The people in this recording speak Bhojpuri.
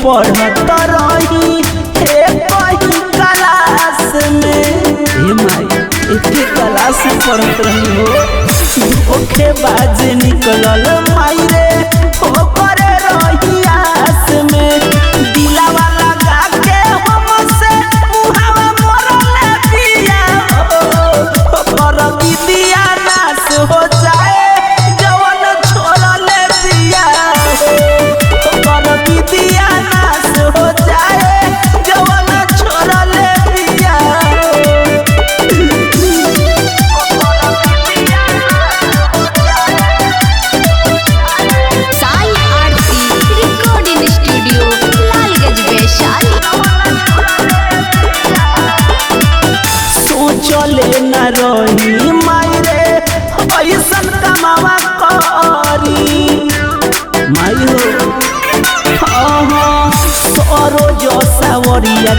पढ़त रही कहीं क्लास में माई एक क्लास पढ़त रही हो धोखेबाज निकलल माई रे हो करे रही आस में दिलावा लगा के हमसे मुहावा मोरले दिया हो कर दिया नाश हो जाए जवन छोड़ले दिया हो कर दिया हो जाए जवन छोड़ले दिया साई आरती रिकॉर्डिंग स्टूडियो लालगंज वैशाली। सोचले न रही माई रे ऐसन कमावा करी माई हो सरोज सावरिया